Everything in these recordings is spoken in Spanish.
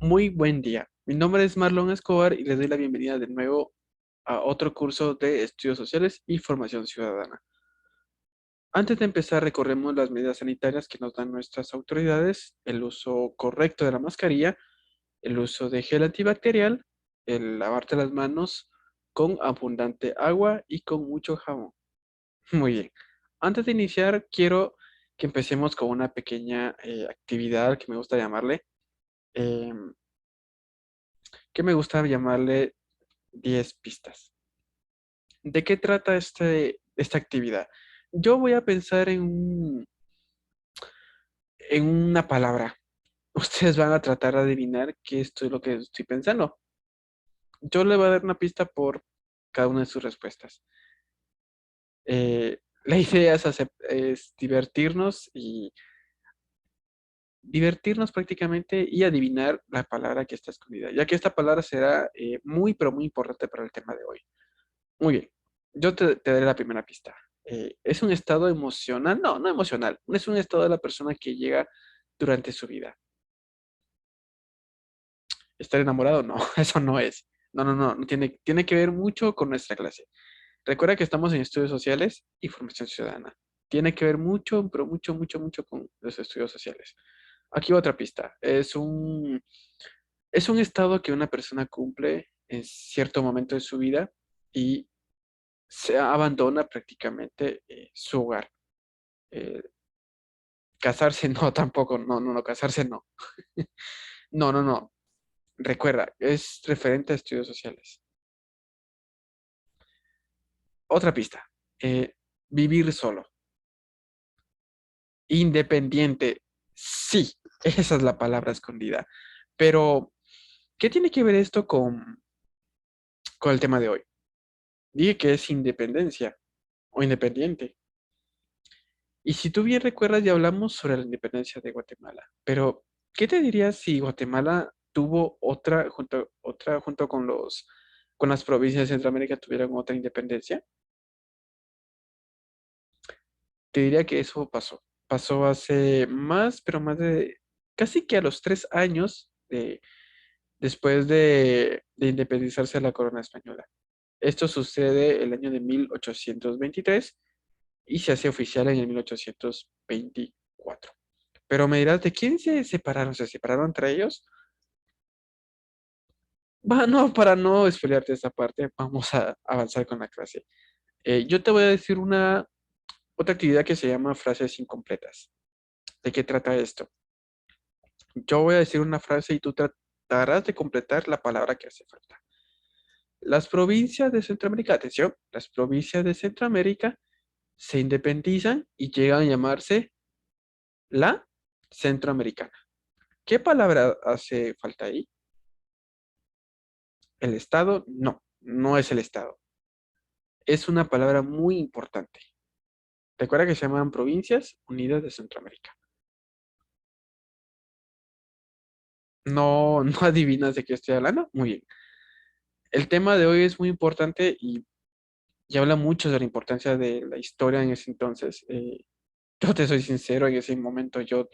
Muy buen día. Mi nombre es Marlon Escobar y les doy la bienvenida de nuevo a otro curso de estudios sociales y formación ciudadana. Antes de empezar, recorremos las medidas sanitarias que nos dan nuestras autoridades, el uso correcto de la mascarilla, el uso de gel antibacterial, el lavarte las manos con abundante agua y con mucho jabón. Muy bien. Antes de iniciar, quiero que empecemos con una pequeña actividad que me gusta llamarle. em, que me gusta llamarle 10 pistas. ¿De qué trata esta actividad? Yo voy a pensar en una palabra. Ustedes van a tratar de adivinar qué es lo que estoy pensando. Yo le voy a dar una pista por cada una de sus respuestas. La idea es divertirnos prácticamente y adivinar la palabra que está escondida, ya que esta palabra será muy, pero muy importante para el tema de hoy. Muy bien, yo te daré la primera pista. ¿Es un estado emocional? No, no emocional. Es un estado de la persona que llega durante su vida. ¿Estar enamorado? No, eso no es. No, no, no, no tiene que ver mucho con nuestra clase. Recuerda que estamos en estudios sociales y formación ciudadana. Tiene que ver mucho, pero mucho, mucho, mucho con los estudios sociales. Aquí va otra pista. Es un estado que una persona cumple en cierto momento de su vida y se abandona prácticamente su hogar. Eh, Casarse no, tampoco, no, no, no, casarse no. No, no, no. Recuerda, es referente a estudios sociales. Otra pista. eh, Vivir solo. Independiente. Sí, esa es la palabra escondida. Pero, ¿qué tiene que ver esto con el tema de hoy? Dije que es independencia o independiente. Y si tú bien recuerdas, ya hablamos sobre la independencia de Guatemala. Pero, ¿qué te dirías si Guatemala tuvo otra junto con con las provincias de Centroamérica tuvieron otra independencia? Te diría que eso pasó. Pasó hace más, pero más de casi que a los 3 años después de independizarse de la corona española. Esto sucede el año de 1823 y se hace oficial en el 1824. Pero me dirás, ¿de quién se separaron? ¿Se separaron entre ellos? Va, no, para no spoilearte esta parte, vamos a avanzar con la clase. Yo te voy a decir otra actividad que se llama frases incompletas. ¿De qué trata esto? Yo voy a decir una frase y tú tratarás de completar la palabra que hace falta. Las provincias de Centroamérica, atención, las provincias de Centroamérica se independizan y llegan a llamarse la Centroamericana. ¿Qué palabra hace falta ahí? ¿El Estado? No, no es el Estado. Es una palabra muy importante. Recuerda que se llaman Provincias Unidas de Centroamérica. No, no adivinas de qué estoy hablando. Muy bien. El tema de hoy es muy importante y habla mucho de la importancia de la historia en ese entonces. Yo te soy sincero, en ese momento yo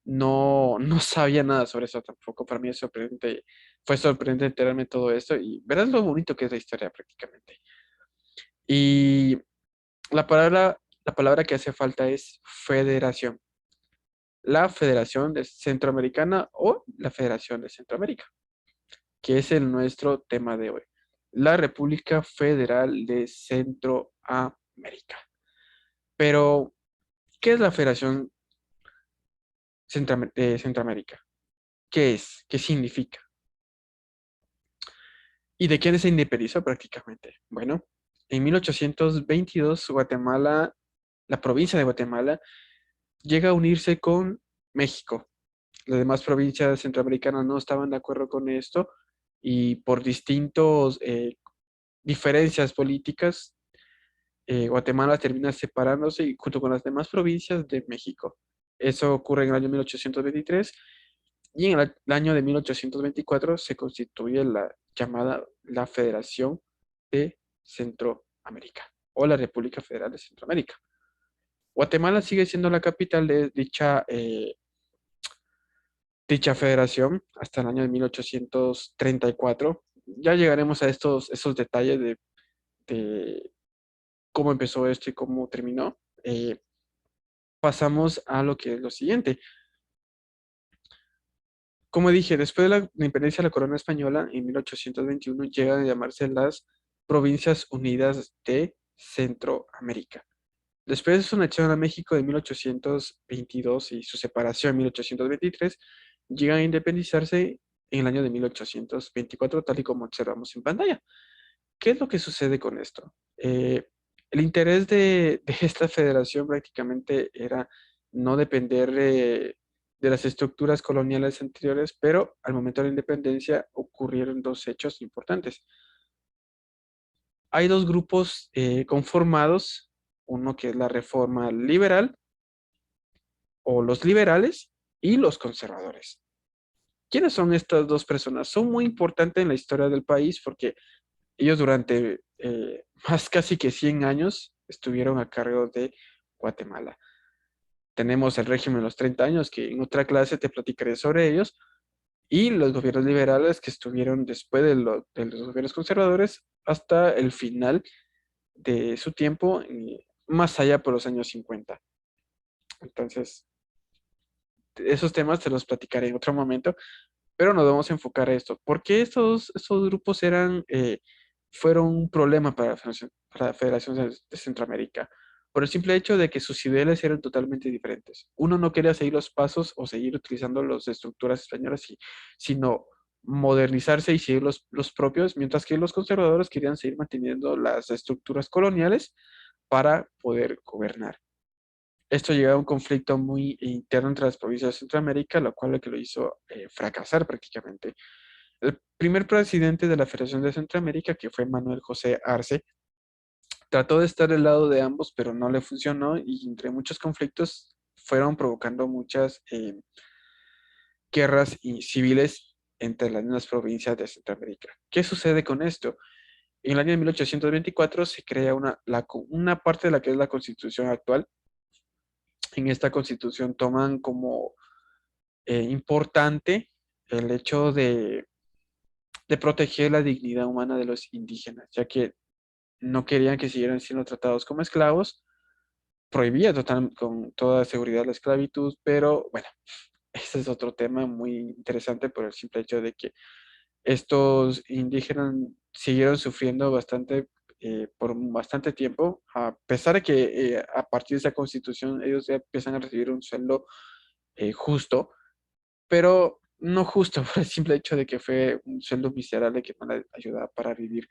no sabía nada sobre eso tampoco. Para mí es sorprendente, fue sorprendente enterarme de todo esto y verás lo bonito que es la historia prácticamente. Y la palabra que hace falta es federación. La Federación de Centroamericana o la Federación de Centroamérica, que es el nuestro tema de hoy. La República Federal de Centroamérica. Pero, ¿qué es la Federación de Centroamérica? ¿Qué es? ¿Qué significa? ¿Y de quién se independizó prácticamente? Bueno, en 1822 Guatemala, la provincia de Guatemala, llega a unirse con México. Las demás provincias centroamericanas no estaban de acuerdo con esto y por distintos diferencias políticas, Guatemala termina separándose y junto con las demás provincias de México. Eso ocurre en el año 1823 y en el año de 1824 se constituye la llamada la Federación de Centroamérica o la República Federal de Centroamérica. Guatemala sigue siendo la capital de dicha federación hasta el año de 1834. Ya llegaremos a esos detalles de cómo empezó esto y cómo terminó. Pasamos a lo que es lo siguiente. Como dije, después de la independencia de la corona española, en 1821 llegan a llamarse las Provincias Unidas de Centroamérica. Después de su anexión a México de 1822 y su separación en 1823, llegan a independizarse en el año de 1824, tal y como observamos en pantalla. ¿Qué es lo que sucede con esto? El interés de esta federación prácticamente era no depender de las estructuras coloniales anteriores, pero al momento de la independencia ocurrieron dos hechos importantes. Hay dos grupos conformados, uno que es la reforma liberal o los liberales y los conservadores. ¿Quiénes son estas dos personas? Son muy importantes en la historia del país porque ellos durante más casi que 100 años estuvieron a cargo de Guatemala. Tenemos el régimen de los 30 años, que en otra clase te platicaré sobre ellos, y los gobiernos liberales que estuvieron después de los gobiernos conservadores hasta el final de su tiempo, más allá por los años 50. Entonces, esos temas te los platicaré en otro momento, pero nos vamos a enfocar a esto. ¿Por qué estos grupos fueron un problema para la Federación de Centroamérica? Por el simple hecho de que sus ideales eran totalmente diferentes. Uno no quería seguir los pasos o seguir utilizando las estructuras españolas, sino modernizarse y seguir los propios, mientras que los conservadores querían seguir manteniendo las estructuras coloniales para poder gobernar. Esto llevó a un conflicto muy interno entre las provincias de Centroamérica, lo cual lo que lo hizo fracasar prácticamente. El primer presidente de la Federación de Centroamérica, que fue Manuel José Arce, trató de estar del lado de ambos, pero no le funcionó y entre muchos conflictos fueron provocando muchas guerras civiles entre las mismas provincias de Centroamérica. ¿Qué sucede con esto? En el año de 1824 se crea una parte de la que es la constitución actual. En esta constitución toman como importante el hecho de proteger la dignidad humana de los indígenas, ya que no querían que siguieran siendo tratados como esclavos, prohibía con toda seguridad la esclavitud, pero bueno, ese es otro tema muy interesante por el simple hecho de que estos indígenas siguieron sufriendo bastante por bastante tiempo, a pesar de que a partir de esa constitución ellos ya empiezan a recibir un sueldo justo, pero no justo por el simple hecho de que fue un sueldo miserable que no les ayudaba para vivir,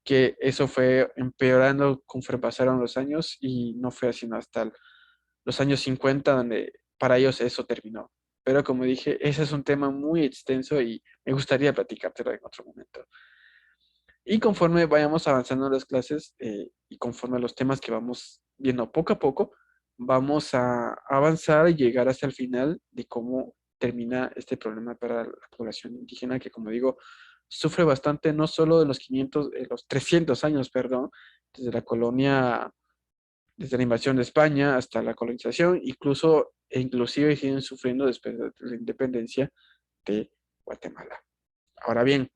que eso fue empeorando conforme pasaron los años y no fue así hasta los años 50 donde para ellos eso terminó. Pero como dije, ese es un tema muy extenso y me gustaría platicártelo en otro momento. Y conforme vayamos avanzando en las clases y conforme a los temas que vamos viendo poco a poco, vamos a avanzar y llegar hasta el final de cómo termina este problema para la población indígena, que como digo, sufre bastante, no solo de los 500, los 300 años, perdón, desde la colonia, desde la invasión de España hasta la colonización, inclusive siguen sufriendo después de la independencia de Guatemala. Ahora bien,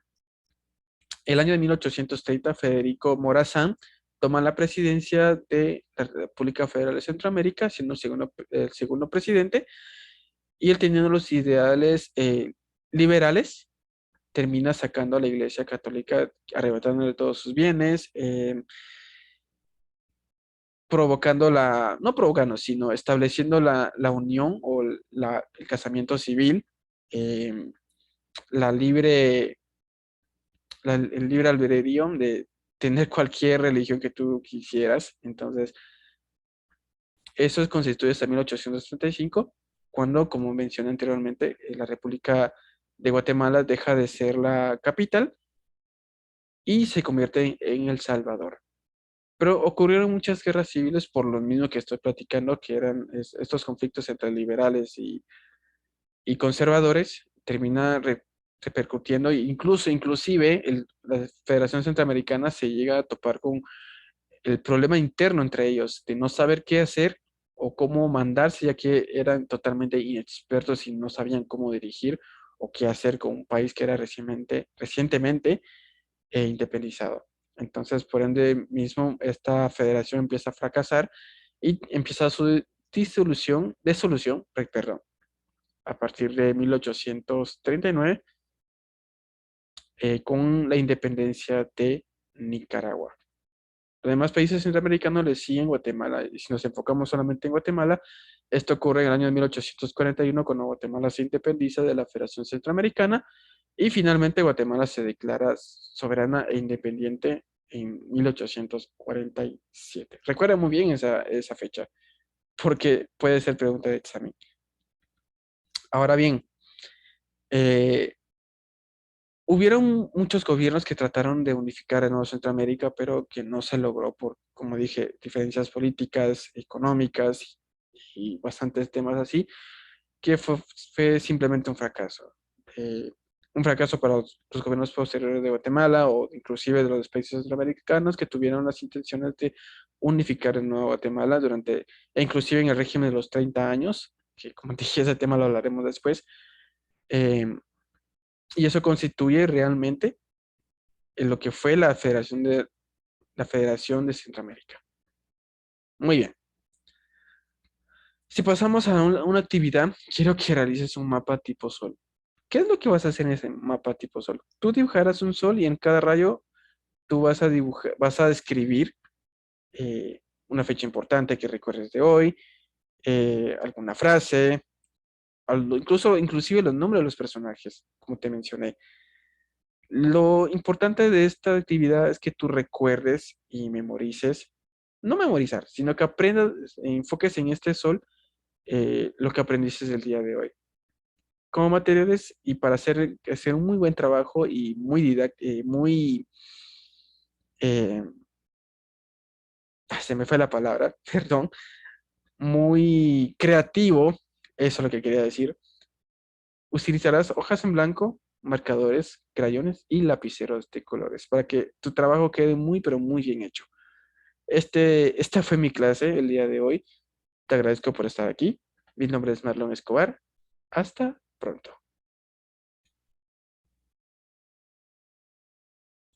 el año de 1830, Federico Morazán toma la presidencia de la República Federal de Centroamérica, siendo el segundo presidente, y él teniendo los ideales liberales, termina sacando a la Iglesia Católica, arrebatándole todos sus bienes, no provocando, sino estableciendo la unión o el casamiento civil, eh, la libre el libre albedrío de tener cualquier religión que tú quisieras. Entonces, eso constituye hasta 1835, cuando, como mencioné anteriormente, la República de Guatemala deja de ser la capital y se convierte en El Salvador. Pero ocurrieron muchas guerras civiles por lo mismo que estoy platicando, que eran estos conflictos entre liberales y conservadores, termina repercutiendo, inclusive la Federación Centroamericana se llega a topar con el problema interno entre ellos, de no saber qué hacer o cómo mandarse, ya que eran totalmente inexpertos y no sabían cómo dirigir o qué hacer con un país que era recientemente independizado. Entonces, por ende mismo, esta federación empieza a fracasar y empieza su disolución, perdón, a partir de 1839 con la independencia de Nicaragua. Los demás países centroamericanos le siguen Guatemala. Y si nos enfocamos solamente en Guatemala, esto ocurre en el año de 1841 cuando Guatemala se independiza de la Federación Centroamericana y finalmente Guatemala se declara soberana e independiente en 1847. Recuerda muy bien esa fecha, porque puede ser pregunta de examen. Ahora bien, eh, hubieron muchos gobiernos que trataron de unificar a Nueva Centroamérica, pero que no se logró por, como dije, diferencias políticas, económicas y bastantes temas así, que fue simplemente un fracaso. Eh, un fracaso para los gobiernos posteriores de Guatemala o inclusive de los países centroamericanos que tuvieron las intenciones de unificar el Nueva Guatemala durante, e inclusive en el régimen de los 30 años, que como dije, ese tema lo hablaremos después. Eh, y eso constituye realmente en lo que fue la Federación de Centroamérica. Muy bien. Si pasamos a una actividad, quiero que realices un mapa tipo sol. ¿Qué es lo que vas a hacer en ese mapa tipo sol? Tú dibujarás un sol y en cada rayo tú vas a describir una fecha importante que recuerdes de hoy, alguna frase, inclusive los nombres de los personajes, como te mencioné. Lo importante de esta actividad es que tú recuerdes y memorices, no memorizar, sino que aprendas, enfoques en este sol lo que aprendiste el día de hoy. Como materiales y para hacer un muy buen trabajo y muy eh, se me fue la palabra, perdón, muy creativo, eso es lo que quería decir. Utilizarás hojas en blanco, marcadores, crayones y lapiceros de colores para que tu trabajo quede muy, pero muy bien hecho. Esta fue mi clase el día de hoy. Te agradezco por estar aquí. Mi nombre es Marlon Escobar. Hasta pronto.